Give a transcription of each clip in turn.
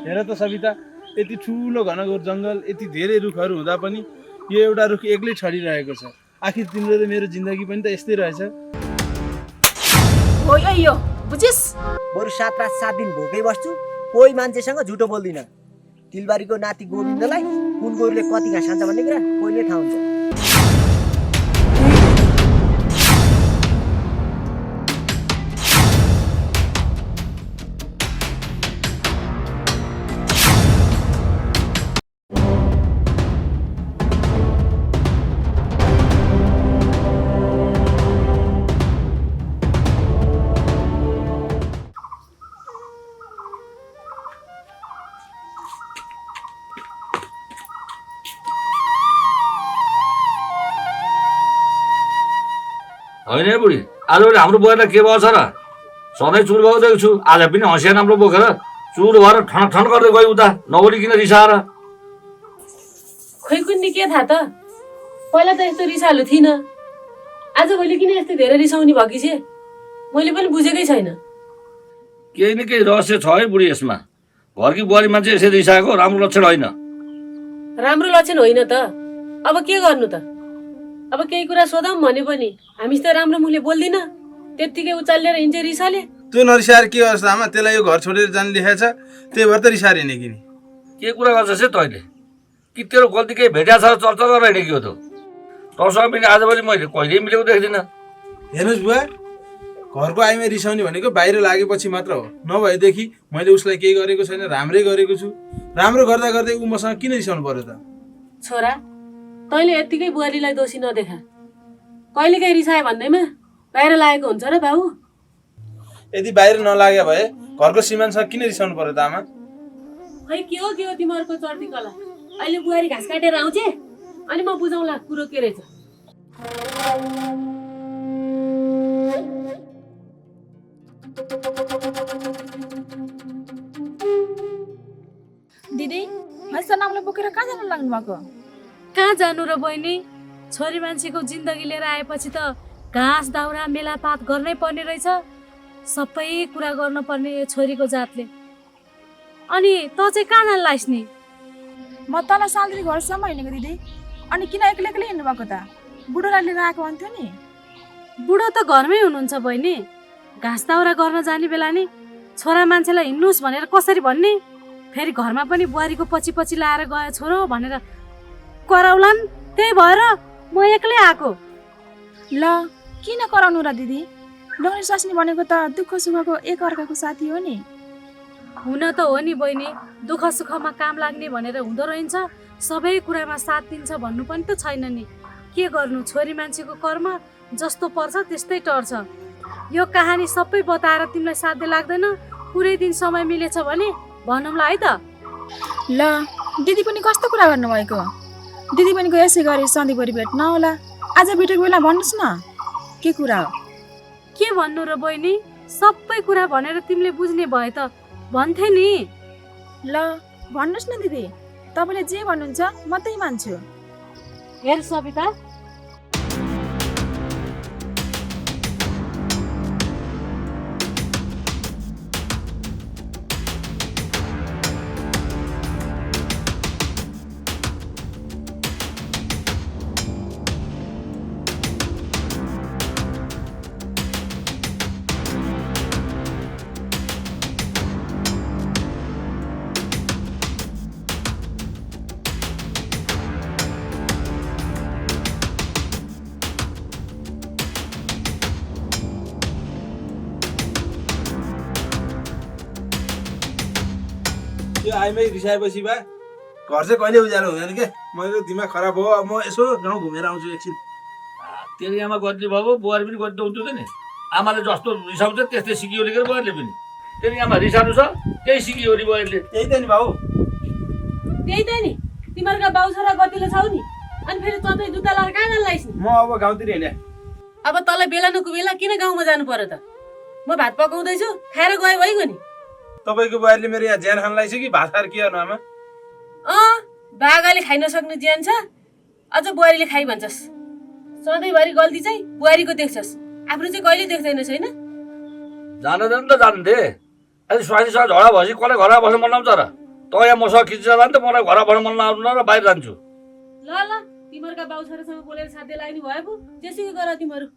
हेर त सविता, यति ठुलो घनघोर जङ्गल, यति धेरै रुखहरू हुँदा पनि यो एउटा रुख एक्लै छरिरहेको छ। आखिर तिम्रो र मेरो जिन्दगी पनि त यस्तै रहेछ। हो यो बुझिस? बरु 7 रात 7 दिन भोकै बस्छु, कोही मान्छेसँग झुटो बोल्दिन। तिलबारीको नाति गोविन्दलाई कुन गोरुले कति घाँस खान्छ भन्ने कुरा कोहीले थाहा हुन्छ। होइन है बुढी, आजभोलि हाम्रो बुहारीलाई के भयो छ र? सधैँ चुर भएको देखेको छु, आज पनि हँसिया राम्रो बोकेर चुर भएर ठन ठन गर्दै गयो उता नबोलिकन रिसाएर। खोइ कुन्नी के थाहा त, पहिला त यस्तो रिसालु थिइन, आजभोलि किन यस्तो धेरै रिसाउने भएकी छे? मैले पनि बुझेकै छैन। केही न केही रहस्य छ है बुढी यसमा। घरकी बुहारी मान्छे यसरी रिसाएको राम्रो लक्षण होइन। राम्रो लक्षण होइन त, अब के गर्नु त? अब केही कुरा सोधौँ भने पनि हामी त राम्रो मुखले बोल्दिन, त्यत्तिकै उचालेर हिँड्छ रिसाले। त्यो नरिसाएर के गर्छ आमा? त्यसलाई यो घर छोडेर जान लेखेको छ, त्यही भएर त रिसाएर हिँडे किनी। के कुरा गर्छस् है तैँले? कि तेरो गल्ती केही भेट्या छ र चर्चा गरेर हिँडेको हो त? तँसँग पनि आजभोलि मैले कहिल्यै मिलेको देख्दिनँ। हेर्नुहोस् बुवा, घरको आइमा रिसाउने भनेको बाहिर लागेपछि मात्र हो। नभएदेखि मैले उसलाई केही गरेको छैन, राम्रै गरेको छु। राम्रो गर्दा गर्दै ऊ मसँग किन रिसाउनु पर्यो त? छोरा, तैँले यत्तिकै बुहारीलाई दोषी नदेखा। कहिलेकाहीँ रिसायो भन्दैमा बाहिर लागेको हुन्छ र बाबु? यदि बाहिर नलागे भए घरको श्रीमानसँग किन रिसाउनु पर्यो त आमा? खै के हो तिमीहरूको चर्ती कला? अहिले बुहारी घाँस काटेर आउँछ अनि म बुझाउँला कुरो के रहेछ। दिदी, हैसा नामले बोकेर कहाँ जान लाग्नु भएको? कहाँ जानु र बहिनी, छोरी मान्छेको जिन्दगी लिएर आएपछि त घाँस दाउरा मेलापात गर्नै पर्ने रहेछ। सबै कुरा गर्न पर्ने छोरीको जातले। अनि त चाहिँ कहाँ जान लाइस् नि? म तल सालदिदी घरसम्म हिँडेको दिदी। अनि किन एक्लै एक्लै हिँड्नु भएको त? बुढोलाई लिएर आएको भन्थ्यो नि। बुढो त घरमै हुनुहुन्छ बहिनी। घाँस दाउरा गर्न जाने बेला नि छोरा मान्छेलाई हिँड्नुहोस् भनेर कसरी भन्ने? फेरि घरमा पनि बुहारीको पछि पछि लाएर गयो छोरो भनेर कराउलान्। त्यही भएर म एक्लै आएको। ल किन कराउनु र दिदी? लोग्ने स्वास्नी भनेको त दुःख सुखको एक अर्काको साथी हो नि। हुन त हो नि बहिनी, दुःख सुखमा काम लाग्ने भनेर हुँदो रहन्छ। सबै कुरामा साथ दिन्छ भन्नु पनि त छैन नि। के गर्नु, छोरी मान्छेको कर्म जस्तो पर्छ त्यस्तै टर्छ। यो कहानी सबै बताएर तिमीलाई साध्य लाग्दैन? कुनै दिन समय मिलेछ भने भनौँला है त। ल दिदी पनि कस्तो कुरा गर्नुभएको? दिदी पनि यसै गरी सधैँभरि भेट नहोला। आज भेटेको बेला भन्नुहोस् न, के कुरा हो? के भन्नु र बहिनी, सबै कुरा भनेर तिमीले बुझ्ने भए त भन्थे नि। ल भन्नुहोस् न दिदी, तपाईँले जे भन्नुहुन्छ म त्यही मान्छु। हेर सविता, यो आइमै रिसाएपछि बा घर चाहिँ कहिले उज्यालो हुँदैन के? मेरो दिमाग खराब हो। अब म यसो गाउँ घुमेर आउँछु एकछिन। तेरि आमा गरिदिनु भयो, बुहारी पनि गरिदिनु हुन्थ्यो नि। आमाले जस्तो रिसाउँछ त्यस्तै सिकियो लेखेर बुहारीले पनि। तेरि आमा रिसानु छ, त्यही सिकियो नि बुहारीले। त्यही त नि भाउ, त्यही त नि। तिमीहरूका बाउ छोरा गतिलो छौ नि, अनि फेरि तँ चाहिँ जुत्ता लाएर कहाँ जान लाइस् नि? म अब गाउँतिर हिँडे। अब तँलाई बेलानुको बेला किन गाउँमा जानु पर्यो त? म भात पकाउँदैछु, खाएर गयो भइगयो नि। तपाईँको बुहारीले मेरो यहाँ ज्यान खान लाग्छ कि भात खाएर के गर्नु आमा? बागाले खाइ नसक्ने ज्यान छ, अझ बुहारीले खाइ भन्छस्। सधैँभरि गल्ती चाहिँ बुहारीको देख्छस्, आफ्नो चाहिँ कहिले देख्दैन छैन। जान त जानु दे। अहिले स्वास्नीसँग झगडा भएपछि कसलाई घरमा बस्नु मन लाउँछ र? तपाईँ यहाँ मसँग खिचेर नि त मलाई घर भएर मन नआउनु र बाहिर जान्छु। ल ल तिमीहरूका बाउ छोरासँग बोलेर साध्य लाग्ने भएको त्यसै गर तिमीहरू।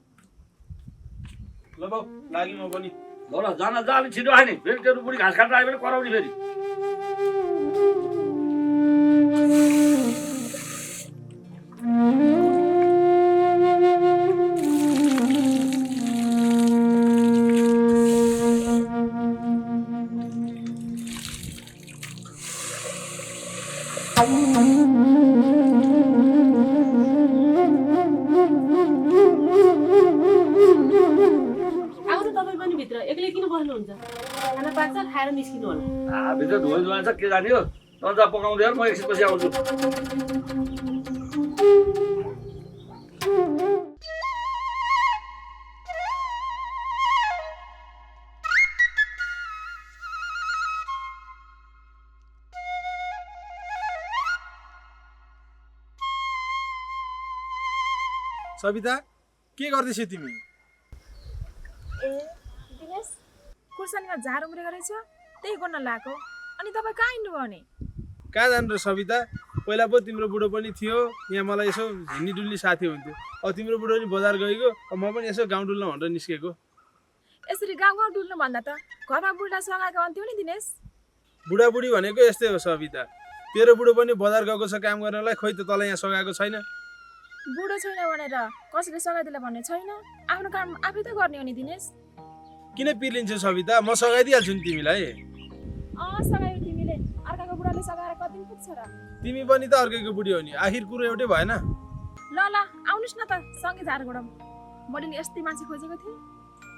ल बाउ लागि म पनि। ल ल जान जा अलिक छिटो आयो नि, फेरि त्यो बुढी घाँस काट्न आयो भने कराउने फेरि। आउनु तपाईँ पनि भित्र, एक्लै किन बस्नुहुन्छ? खाना पाक्छ, खाएर निस्किनु होला। भित्र धोइ धुवाइ छ, के जाने हो? तँ जा पकाउँदै हेर, म एकछिनपछि आउँछु। सविता के गर्दैछौ तिमी? ए दिनेश खुर्सानीमा झार उम्रेको रहेछ, त्यही गर्न लगाएको। अनि तपाईँ कहाँ हिँड्नुभयो भने? कहाँ जानु र सविता, पहिला पो तिम्रो बुढो पनि थियो यहाँ, मलाई यसो हिँड्ने डुल्ने साथी हुन्थ्यो। अब तिम्रो बुढो पनि बजार गएको, अब म पनि यसो गाउँ डुल्न भनेर निस्केको। यसरी गाउँ गाउँ डुल्नु भन्दा त घरमा बुढा सघाएको अन्थ्यो नि दिनेश। बुढाबुढी भनेको यस्तै हो सविता, तेरो बुढो पनि बजार गएको छ काम गर्नलाई, खोइ त तँलाई यहाँ सघाएको छैन। बुढो छैन भनेर कसैले सघाइदिएला भन्ने छैन, आफ्नो काम आफै त गर्ने हो नि दिनेश। किन पिलिन्छौ सविता, म सघाइदिइहाल्छु नि तिमीलाई। सघायो तिमीले, अर्काको बुढाले सघाएर कति पुग्छ र? तिमी पनि त अर्कैको बुढी हो नि, आखिर कुरो एउटै भएन। ल ल आउनुहोस् न त सँगै झार गोडौँ। मैले नि यस्तै मान्छे खोजेको थिएँ।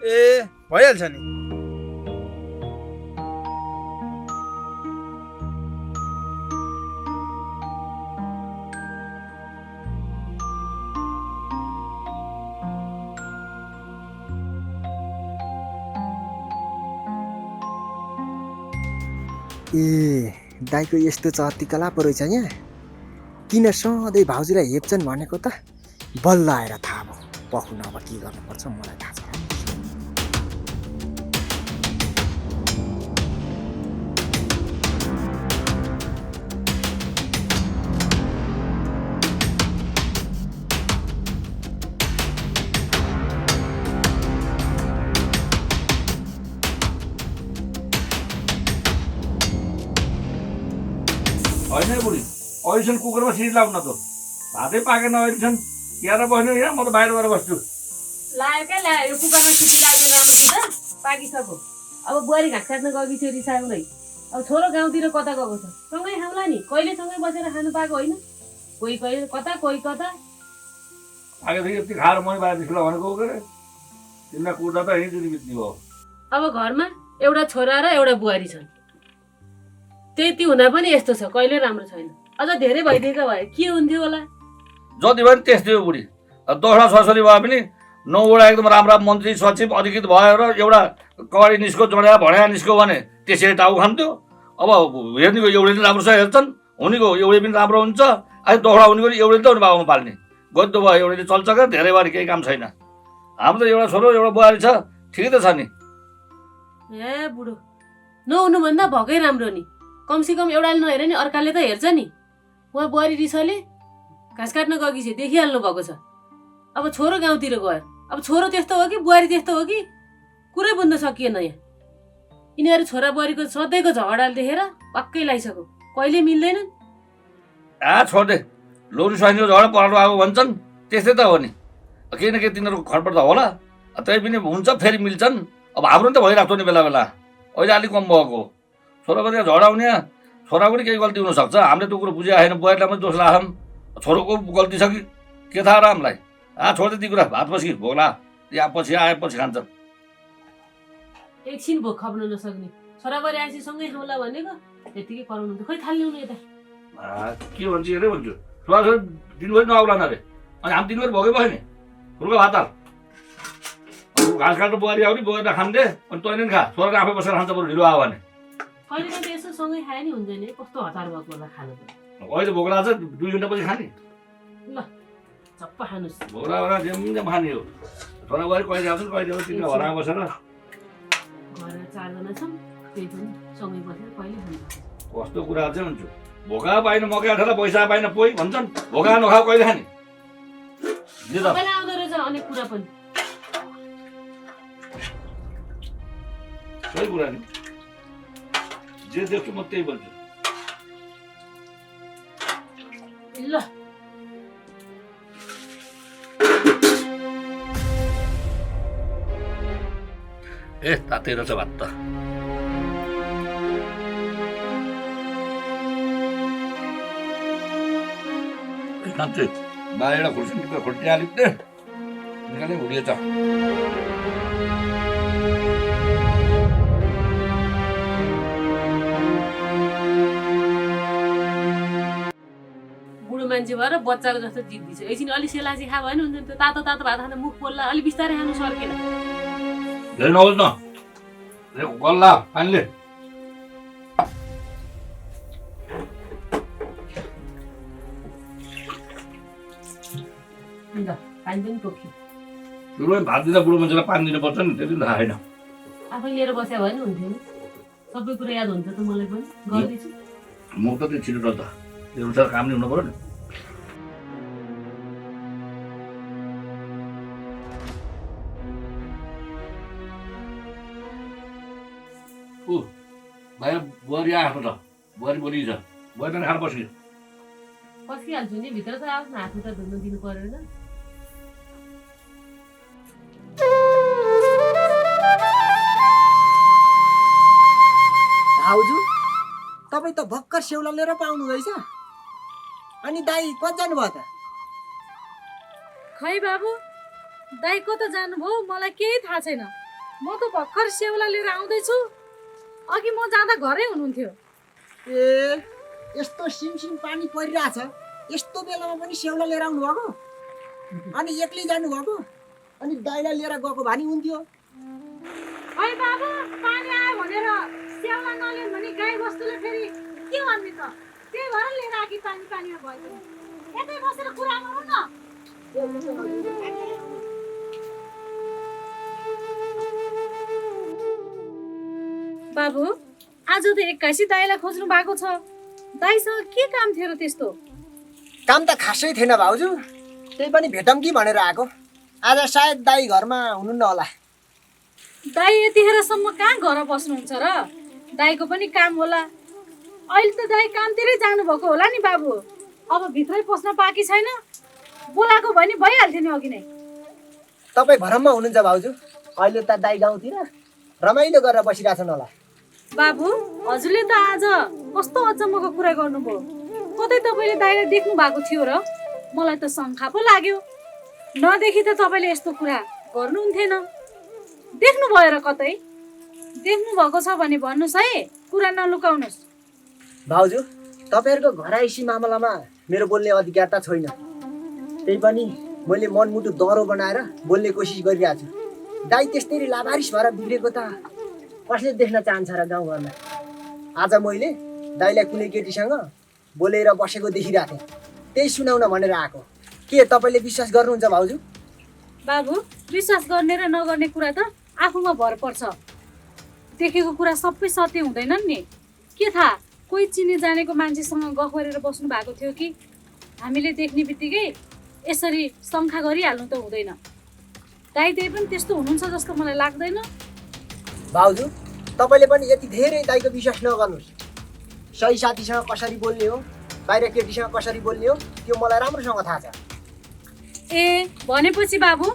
ए भइहाल्छ नि। ए दाइको यस्तो चत्तिकला पो रहेछ यहाँ। किन सधैँ भाउजूलाई हेप्छन् भनेको त बल्ल आएर थाहा भयो। पखुन अब के गर्नुपर्छ मलाई थाहा छ। होइन बुढी, अहिलेसम्म कुकरमा सिटी लाउन त भातै पाकेन। अहिलेसम्म यहाँ बस्नु यहाँ, म त बाहिर गएर बस्छु। लायो क्या ल्यायो, यो कुकरमा सिटी लाग्ने राम्रोसित पाकिसक्यो। अब बुहारी घाँस काट्न गएकी थियो रिसाउनै। अब छोरो गाउँतिर कता गएको छ, सँगै खाउँला नि, कहिले सँगै बसेर खानु पाएको होइन। कोही कहिले कता कोही कता। आगेदेखि यति खाएर मै बाहिर निस्कला भनेको हो के? तिमीलाई कुर्दा त यहीँचोटि बित्ने भयो। अब घरमा एउटा छोरा र एउटा बुहारी छन्, त्यति हुँदा पनि यस्तो छ, कहिले राम्रो छैन। अझ धेरै भइदिएको भए के हुन्थ्यो होला। जति भयो नि त्यस्तै हो बुढी। दोस्रा छोरी भए पनि 9 वटा एकदम राम्रा मन्त्री सचिव अधिकृत भयो र एउटा कवाडी निस्को जड्या भड्या निस्क्यो भने त्यसै टाउ खान्थ्यो। अब हेर्नेको एउटै पनि राम्रो छ हेर्छन्, हुनेको एउटै पनि राम्रो हुन्छ। अहिले दोस्रा हुनेको एउटै त हुने बाबुमा पाल्ने गद्दो भयो, एउटैले चल्छ क्या, धेरै बारी केही काम छैन। हाम्रो त एउटा छोरो एउटा बुहारी छ, ठिकै त छ नि। ए बुढो नहुनुभन्दा भएकै राम्रो नि, कमसेकम एउटाले नहेर नि अर्काले त हेर्छ नि। उहाँ बुहारी रिसाले घाँस काट्न गएकी छ, देखिहाल्नु भएको छ। अब छोरो गाउँतिर गयो, अब छोरो त्यस्तो हो कि बुहारी त्यस्तो हो कि कुरै बुझ्न सकिएन यहाँ। यिनीहरू छोरा बुहारीको सधैँको झगडाले देखेर पक्कै लगाइसक्यो, कहिले मिल्दैनन्। छोड्दे, लोरी स्वाइनीको झगडा परालो आएको भन्छन्, त्यस्तै त हो नि। केही न केही तिनीहरूको खडपट त होला, त्यही पनि हुन्छ फेरि मिल्छन्। अब हाम्रो नि त भइरहेको नि बेला बेला, अहिले अलिक कम भएको। छोराको त्यहाँ झगडा हुने, छोराको पनि केही गल्ती हुनसक्छ। हामीले त्यो कुरो बुझेको छैन, बुहारीलाई पनि दोष लाग्छौँ। छोरोको गल्ती छ कि के थाहा र हामीलाई। छोड्दै ती कुरा, भात पछि भोग्ला, या पछि आएपछि खान्छन्। एकछिन भोक खप्न नसक्ने छोराबुहारी आएपछि सँगै खाउँला भनेको त्यतिकै कराउनु त, खै थाल्ने हुनु यता। के भन्छ हेरे भन्छु, छोराछोरी दिनभरि नआउलान् अरे, अनि हामी दिनभरि भोगै बस्यो नि। रुगा भात हाल, घाँस काट्नु बुहारी आउने, बोकेर खान्दे, अनि तैँले नि खा। छोराले आफै बसेर खान्छ बरु ढिलो आयो भने। कहिले काहीँ त यसो सँगै खाए नि हुन्छ नि, कस्तो हतार भएको होला खानु त। अहिले भोक लाग्छ 2 घन्टा पछि खाने। ल चप्पा खानुहोस्, भोक लाग्दा जेम खाने हो। छोरा बुहारी कहिले आउँछन् कहिले आउँछ, तिनीहरू घरमा बसेर। घरमा 4 जना छौँ, त्यही पनि सँगै बसेर कहिले खानु। कस्तो कुरा चाहिँ हुन्छु भोका पाइन मकै आठा पैसा पाइन पोइ भन्छन् भोका नखाऊ कहिले खाने दे त सबैलाई आउँदो रहेछ अनेक कुरा पनि सही कुरा नि जे देख्छु म त्यही बोल्छु ल ए तातै रहेछ भात त कान्छे बाहिर खुर्सी खुर्टी हालिक दे निकाले हुडिएछ बुढो मान्छे भएर बच्चाको जस्तो जिद्दी छ एकछिन अलिक सेलासी खा भयो नि त्यो तातो तातो भात खाँदा मुख पोल्ला अलिक बिस्तारै खानु सर्केर धेरै नहोस् न गल्ला पानीले पानी पनि टोक्यो सुरुमै भात दिँदा बुढो मान्छेलाई पानी दिनुपर्छ नि त्यति थाहा छैन आफै लिएर बस्या भयो नि हुन्थ्यो नि सबै कुरा याद हुन्छ त मलाई पनि गर्दैछु म त त्यो छिटो त त्यो अनुसार काम नै हुनु पर्यो नि ऊ बाहिर बुहारी आएको छ बुहारी बोली छ बुहारी पनि खानु बस्यो पस्किहाल्छु नि भित्र त आफ्नो हात त धुन्न दिनु परेन भाउजू तपाईँ त भर्खर सेउला लिएर पाउनु हुँदैछ अनि दाई कति जानुभयो त खै बाबु दाइ कता जानुभयो मलाई केही थाहा छैन म त भर्खर सेउला लिएर आउँदैछु अघि म जाँदा घरै हुनुहुन्थ्यो ए यस्तो सिमसिम पानी परिरहेछ यस्तो बेलामा पनि सेउला लिएर आउनु भएको अनि एक्लै जानुभएको अनि दाइलाई लिएर गएको भनी हुन्थ्यो खै बाबु पानी आयो भनेर सेउला नलियो भने गाई बस्तुले फेरि के भन्ने त त्यही भएर लिएर आकी पानी पानीमा भयो यतै बसेर कुरा गरौँ न बाबु आज त 21 दाइलाई खोज्नु भएको छ दाइसँग के काम थियो र त्यस्तो काम त खासै थिएन भाउजू त्यही पनि भेटौँ कि भनेर आएको आज सायद दाई घरमा हुनुहुन्न होला दाइ यतिखेरसम्म कहाँ घर बस्नुहुन्छ र दाइको पनि काम होला अहिले त दाइ कामतिरै जानुभएको होला नि बाबु अब भित्रै पस्न पाकी छैन बोलाएको भने भइहाल्थ्यो नि अघि नै तपाईँ भरममा हुनुहुन्छ भाउजू अहिले त दाई गाउँतिर रमाइलो गरेर बसिरहेछन् होला बाबु हजुरले त आज कस्तो अचम्मको कुरा गर्नुभयो कतै तपाईँले दाइलाई देख्नु भएको थियो र मलाई त शङ्का पो लाग्यो नदेखि त तपाईँले यस्तो कुरा गर्नुहुन्थेन देख्नु भयो र कतै देख्नु भएको छ भने भन्नुहोस् है कुरा नलुकाउनुहोस् भाउजू तपाईँहरूको घराइसी मामलामा मेरो बोल्ने अधिकार त छैन त्यही पनि मैले मनमुटु दह्रो बनाएर बोल्ने कोसिस गरिरहेको छु दाई त्यस्तै लाभारिस भएर बिग्रेको त कसले देख्न चाहन्छ र गाउँघरमा आज मैले दाइलाई कुनै केटीसँग बोलेर बसेको देखिरहेको थिएँ त्यही सुनाउन भनेर आएको के तपाईँले विश्वास गर्नुहुन्छ भाउजू बाबु विश्वास गर्ने र नगर्ने कुरा त आफूमा भर पर्छ देखेको कुरा सबै सत्य हुँदैनन् नि के थाहा कोही चिने जानेको मान्छेसँग गफ गरेर बस्नु भएको थियो कि हामीले देख्ने बित्तिकै यसरी शङ्का गरिहाल्नु त हुँदैन दाइ त्यही पनि त्यस्तो हुनुहुन्छ जस्तो मलाई लाग्दैन भाउजू तपाईँले पनि यति धेरै दाइको विश्वास नगर्नुहोस् सही साथीसँग कसरी बोल्ने हो बाहिर केटीसँग कसरी बोल्ने हो त्यो मलाई राम्रोसँग थाहा छ ए भनेपछि बाबु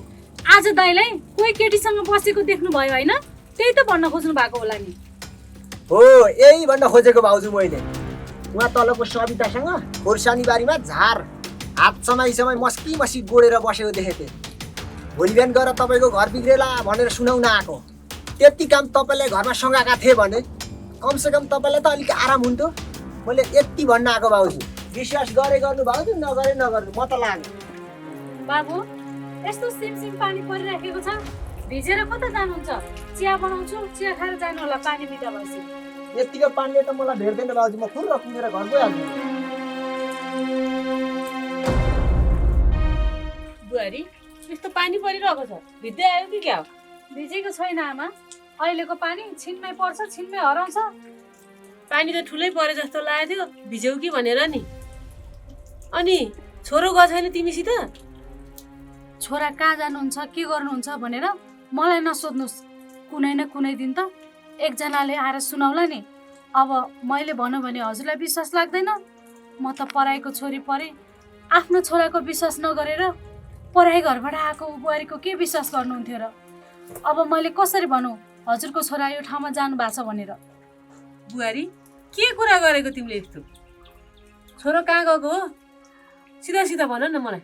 आज दाइलाई कोही केटीसँग बसेको देख्नुभयो होइन त्यही त भन्न खोज्नु भएको होला नि हो यही भन्न खोजेको भाउजू मैले उहाँ तलको सवितासँग खोर्सानी बारीमा झार हात समय मस्की मस्की गोडेर बसेको देखेको थिएँ भोलि बिहान गएर तपाईँको घर बिग्रेला भनेर सुनाउन आएको त्यति काम तपाईँले घरमा सँगाएका थिए भने कमसेकम तपाईँलाई त अलिक आराम हुन्थ्यो मैले यति भन्न आएको भाउजू विश्वास गरे गर्नु भाउजू नगरे नगर्नु म त लाग्यो बाबु यस्तो सिमसिम पानी परिराखेको छ भिजेर कता जानुहुन्छ चिया बनाउँछु चिया खाएर जानु होला पानी बिदा भएपछि यतिको पानीले त मलाई भेट्दैन भाउजू म फुर्र पुगेर घर गइहाल्छु बुहारी यस्तो पानी परिरहेको छ भिज्दै आयो कि क्या हो भिजेको छैन आमा अहिलेको पानी छिनमै पर्छ छिनमै हराउँछ पानी त ठुलै परे जस्तो लागेको थियो, भिज्यौ कि भनेर नि। अनि छोरो गएको छैन तिमीसित? छोरा कहाँ जानुहुन्छ के गर्नुहुन्छ भनेर मलाई नसोध्नुहोस्। कुनै न कुनै दिन त एकजनाले आएर सुनाउला नि। अब मैले भनौँ भने हजुरलाई विश्वास लाग्दैन। म त पराईको छोरी परे, आफ्नो छोराको विश्वास नगरेर पराई घरबाट आएको बुहारीको के विश्वास गर्नुहुन्थ्यो र? अब मैले कसरी भनौँ हजुरको छोरा यो ठाउँमा जानु भएको छ भनेर? बुहारी के कुरा गरेको तिमीले यस्तो? छोरो कहाँ गएको हो? सिधा सिधा भन न मलाई।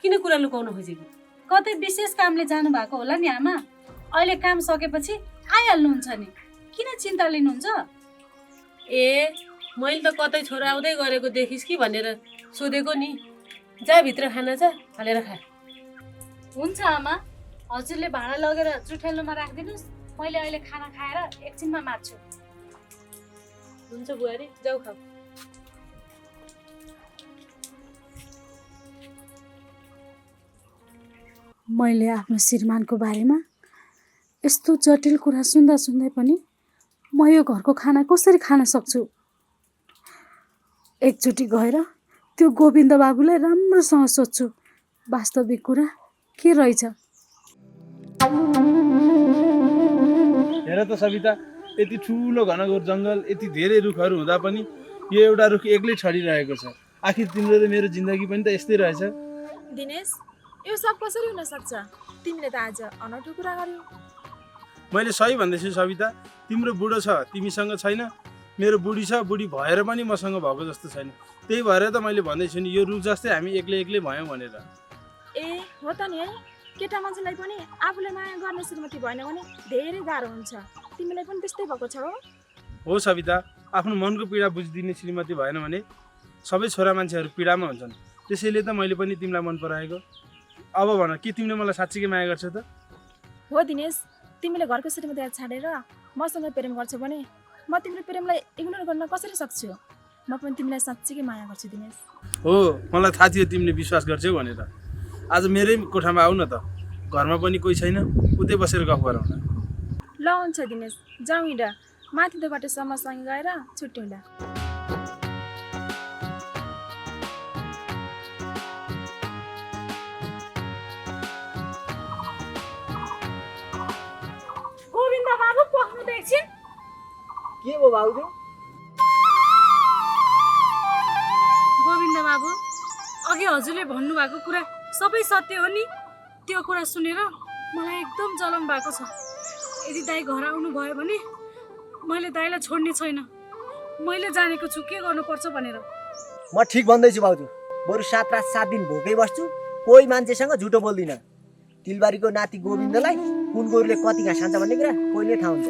किन कुरा लुकाउन खोजेको? कतै विशेष कामले जानु भएको होला नि आमा। अहिले काम सकेपछि आइहाल्नुहुन्छ नि, किन चिन्ता लिनुहुन्छ? ए मैले त कतै छोरा आउँदै गरेको देखिस् कि भनेर सोधेको नि। जा भित्र खाना जा, हालेर खा। हुन्छ आमा, हजुरले भाँडा लगेर जुठेलोमा राखिदिनुहोस्। मैले अहिले खाना खाएर एकछिनमा मार्छु। हुन्छ बुहारी, जाऊ खाऊ। मैले आफ्नो श्रीमानको बारेमा यस्तो जटिल कुरा सुन्दा सुन्दै पनि म यो घरको खाना कसरी खान सक्छु? एकचोटि गएर त्यो गोविन्द बाबुलाई राम्रोसँग सोध्छु वास्तविक कुरा के रहेछ। हेर त सविता, यति ठुलो घनघोर जङ्गल, यति धेरै रुखहरू हुँदा पनि यो एउटा रुख एक्लै छरिरहेको छ। आखिर तिम्रो र मेरो जिन्दगी पनि त यस्तै रहेछ। दिनेश, यो सब कसरी हुन सक्छ? तिमीले त आज अनौठो कुरा गर्यौ। मैले सही भन्दैछु सविता, तिम्रो बुढो छ तिमीसँग छैन, मेरो बुढी छ, बुढी भएर पनि मसँग भएको जस्तो छैन। त्यही भएर त मैले भन्दैछु नि यो रुख जस्तै हामी एक्लै एक्लै भयौँ भनेर। ए हो त नि है, केटा मान्छेलाई पनि आफूले माया गर्ने श्रीमती भएन भने धेरै गाह्रो हुन्छ। तिमीलाई पनि त्यस्तै भएको छ हो? हो सविता, आफ्नो मनको पीडा बुझिदिने श्रीमती भएन भने सबै छोरा मान्छेहरू पीडामा हुन्छन्। त्यसैले त मैले पनि तिमीलाई मन पराएको। अब भन, के तिमीले मलाई साँच्चीकै माया गर्छौ त? हो दिनेश, तिमीले घरको श्रीमती छाडेर मसँग प्रेम गर्छौ भने म तिम्रो प्रेमलाई इग्नोर गर्न कसरी सक्छु? म पनि तिमीलाई साँच्चीकै माया गर्छु दिनेश। हो, मलाई थाहा थियो तिमीले विश्वास गर्छौ भनेर। आज मेरै कोठामा आऊ न त, घरमा पनि कोही छैन, उतै बसेर गफ गरौँ न। ल हुन्छ दिनेश, जाउँ हिँड। माथि त्यो बाटोसम्मसँग गएर छुट्यौँला। गोविन्द बाबु पख्नु त एकछिन। के हो भाउजू? गोविन्द बाबु, अघि हजुरले भन्नुभएको कुरा सबै सत्य हो नि? त्यो कुरा सुनेर मलाई एकदम जलन भएको छ। यदि दाइ घर आउनुभयो भने मैले दाइलाई छोड्ने छैन। मैले जानेको छु के गर्नुपर्छ भनेर। म ठिक भन्दैछु भाउजू, बरु 7 रात 7 दिन भोकै बस्छु, कोही मान्छेसँग झुटो बोल्दिनँ। तिलबारीको नाति गोविन्दलाई कुन गोरुले कति घाँस खान्छ भन्ने कुरा कोहीले थाहा हुन्छ।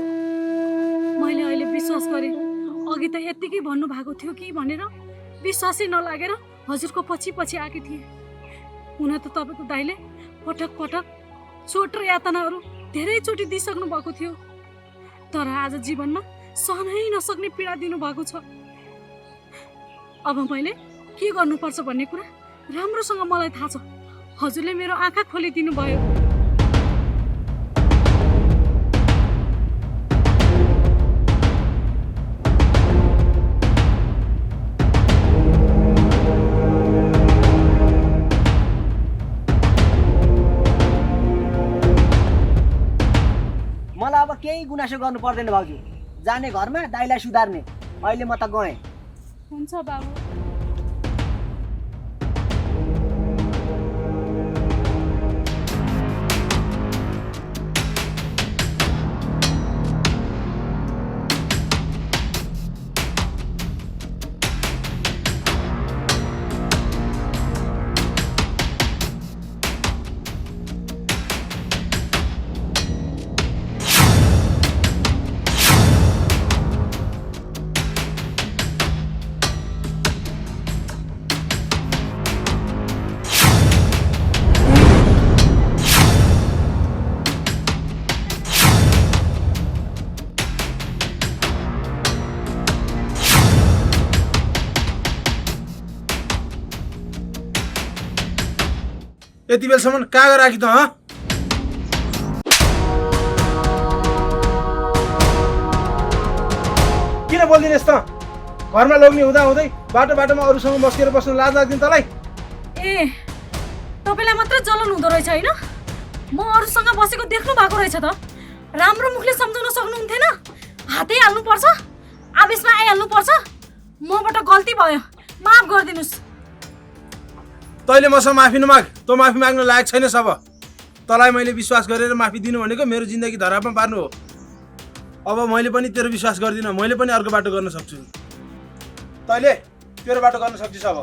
मैले अहिले विश्वास गरेँ। अघि त यत्तिकै भन्नुभएको थियो कि भनेर विश्वासै नलागेर हजुरको पछि पछि आएकी थिएँ। हुन त तपाईँको दाइले पटक पटक चोट र यातनाहरू धेरैचोटि दिइसक्नु भएको थियो, तर आज जीवनमा सहनै नसक्ने पीडा दिनुभएको छ। अब मैले के गर्नुपर्छ भन्ने कुरा राम्रोसँग मलाई थाहा छ। हजुरले मेरो आँखा खोलिदिनु भयो। मलाई अब केही गुनासो गर्नु पर्दैन भाउजू। जाने घरमा दाइलाई सुधार्ने। अहिले म त गएँ। हुन्छ बाबु। यति बेलसम्म कहाँ गएर राखी त? किन बोल्दिनस् त? घरमा लोग्ने हुँदा हुँदै बाटोमा अरूसँग बस्केर बस्नु लाज लाग्दैन तँलाई? ए तपाईँलाई मात्र जलन हुँदो रहेछ होइन? म अरूसँग बसेको देख्नु भएको रहेछ त। राम्रो मुखले सम्झाउन सक्नुहुन्थेन? हातै हाल्नुपर्छ, आवेशमा आइहाल्नुपर्छ। मबाट गल्ती भयो, माफ गरिदिनुहोस्। तैँले मसँग माफी नमाग, तँ माफी माग्न लायक छैनस्। अब तँलाई मैले विश्वास गरेर माफी दिनु भनेको मेरो जिन्दगी धरापमा पार्नु हो। अब मैले पनि तेरो विश्वास गर्दिनँ, मैले पनि अर्को बाटो गर्न सक्छु। तैँले तेरो बाटो गर्न सक्छस् अब।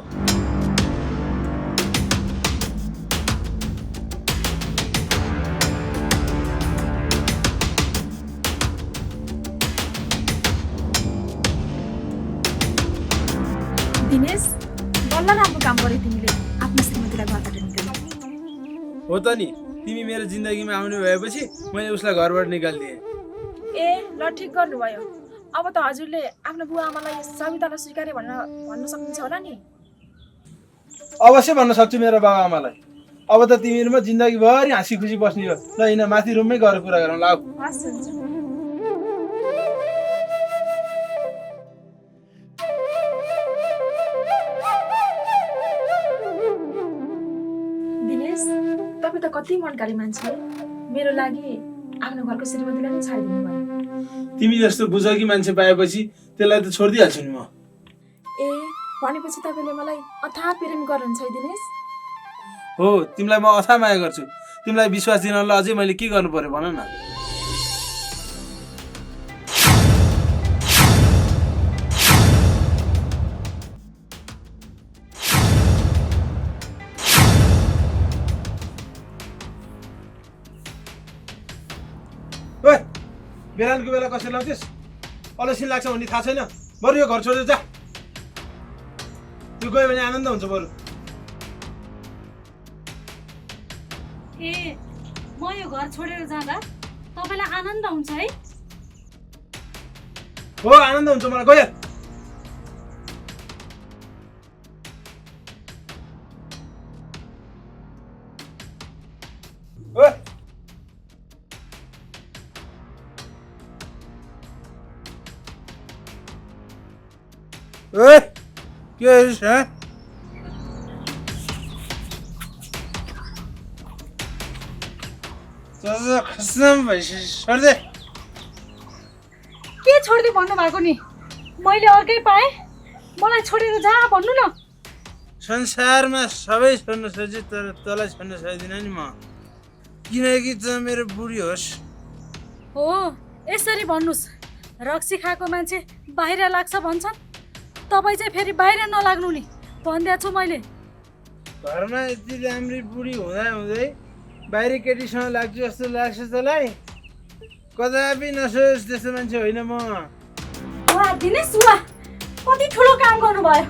दिनेश बल्ल राम्रो काम गर्यो तिमीले आफ्नो श्रीमतीलाई घरबाट निकाल्नु। हो त नि, तिमी मेरो जिन्दगीमा आउने भएपछि मैले उसलाई घरबाट निकालिदिएँ। ए ल ठिक गर्नुभयो। अब त हजुरले आफ्नो बुवा आमालाई सवितालाई स्वीकार्यो भनेर भन्न सक्नुहुन्छ होला नि। अवश्य भन्न सक्छु मेरो बाबा आमालाई। अब त तिमीहरूमा जिन्दगीभरि हाँसी खुसी बस्ने हो। ल हिँड, माथि रुममै गएर कुरा गरौँ। लाऊ। हस् हुन्छ। दिनेश तपाईँ त कति मनकारी मान्छे, मेरो लागि आफ्नो घरको श्रीमतीलाई पनि छाडिदिनु भयो। तिमी जस्तो बुझकी मान्छे पाएपछि त्यसलाई त छोडिदिइहाल्छु नि म। ए भनेपछि तपाईँले मलाई अथाह प्रेम गर्नुहुन्छ है दिनेश? हो, तिमीलाई म अथाह माया गर्छु। तिमीलाई विश्वास दिनलाई अझै मैले के गर्नु पर्यो भन न। ओए, बेलानको बेला कसरी लाउँछस्? अलसिन लाग्छ भन्ने थाहा छैन? बरु यो घर छोडेर जा। त्यो गयो भने आनन्द हुन्छ बरु। ए म यो घर छोडेर जाँदा तपाईँलाई आनन्द हुन्छ है? हो, आनन्द हुन्छ मलाई। गयो। ओए, ओए, के हेरिस् हँ? खस्म भइसक्यो। के छोडिदियो भन्नुभएको नि? मैले अर्कै पाएँ, मलाई छोडेर जा भन्नु न। संसारमा सबै छोड्न सक्छु, तर तँलाई छोड्न सक्दिनँ नि म, किनकि त मेरो बुढी होस्। हो, यसरी भन्नुहोस्। रक्सी खाएको मान्छे बाहिर लाग्छ भन्छन्, तपाईँ चाहिँ फेरि बाहिर नलाग्नु नि भनिदिएको छु मैले। घरमा यति राम्री बुढी हुँदा हुँदै बाहिर केटीसँग लाग्छु जस्तो लाग्छ तँलाई? कदापि नसोच, त्यस्तो मान्छे होइन म। वाह दिनेश वाह, कति ठुलो काम गर्नुभयो।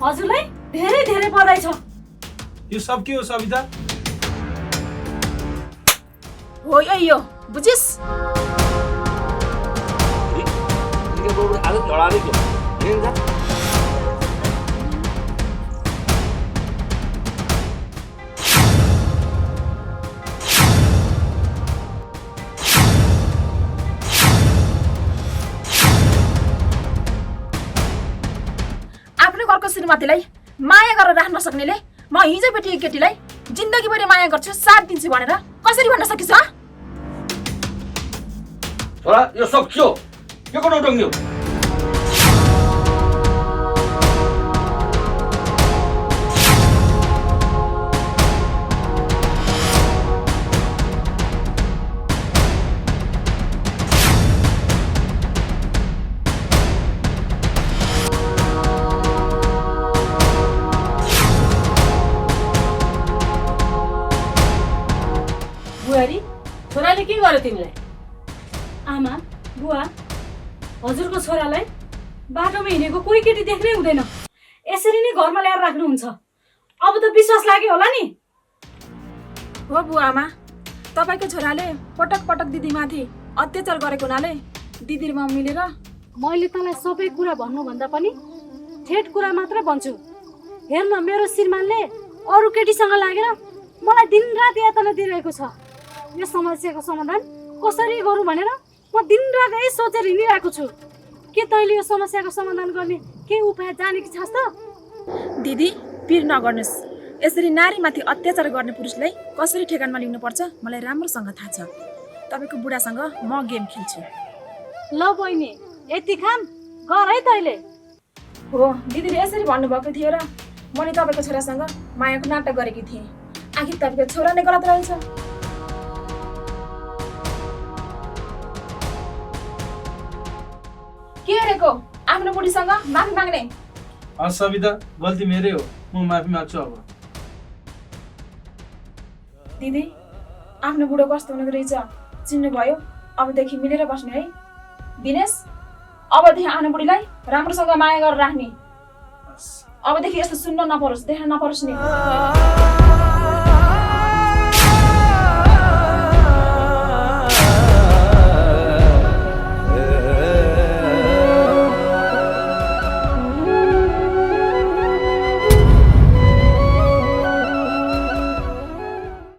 हजुरलाई धेरै धेरै बधाई छ। यो सब के हो सविता? हो यो बुझिस्? आफ्नो घरको श्रीमतीलाई माया गरेर राख्न सक्नेले म हिजो भेटेको केटीलाई जिन्दगीभरि माया गर्छु, साथ दिन्छु भनेर कसरी भन्न सकिस्? छोरा यो सब के हो? के को नौटङ्गी हो? बुहारी, छोराले के गर्यो तिमीलाई? आमा बुवा, हजुरको छोरालाई बाटोमा हिँडेको कोही केटी देख्नै हुँदैन, यसरी नै घरमा ल्याएर राख्नुहुन्छ। अब त विश्वास लाग्यो होला नि? हो बुवा आमा, तपाईँको छोराले पटक पटक दिदीमाथि अत्याचार गरेको हुनाले दिदी र म मिलेर मैले तँलाई सबै कुरा भन्नुभन्दा पनि ठेट कुरा मात्र भन्छु। हेर्न, मेरो श्रीमानले अरू केटीसँग लागेर मलाई दिनरात यातना दिइरहेको छ। यो समस्याको समाधान कसरी गरौँ भनेर म दिनरात यही सोचेर हिँडिरहेको छु। के तैँले यो समस्याको समाधान गर्ने के उपाय जानेकी छस् त? दिदी पिर नगर्नुहोस्। यसरी नारीमाथि अत्याचार गर्ने पुरुषलाई कसरी ठेगानमा लिनुपर्छ मलाई राम्रोसँग थाहा छ। तपाईँको बुढासँग म गेम खेल्छु। ल बहिनी यति काम गर है तैँले। हो दिदीले यसरी भन्नुभएको थियो र मैले तपाईँको छोरासँग मायाको नाटक गरेकी थिएँ। आखिर तपाईँको छोरा नै गलत रहेछ। के गरेको आफ्नो बुढीसँग माफी माग्ने? सविता गल्ती मेरै हो, म माफी माग्छु। अब दिदी आफ्नो बुढो कस्तो हुँदो रहेछ चिन्नुभयो। अबदेखि मिलेर बस्ने है दिनेश। अबदेखि आफ्नो बुढीलाई राम्रोसँग माया गरेर राख्ने। अबदेखि यस्तो सुन्न नपरोस्, देख्न नपरोस् नि।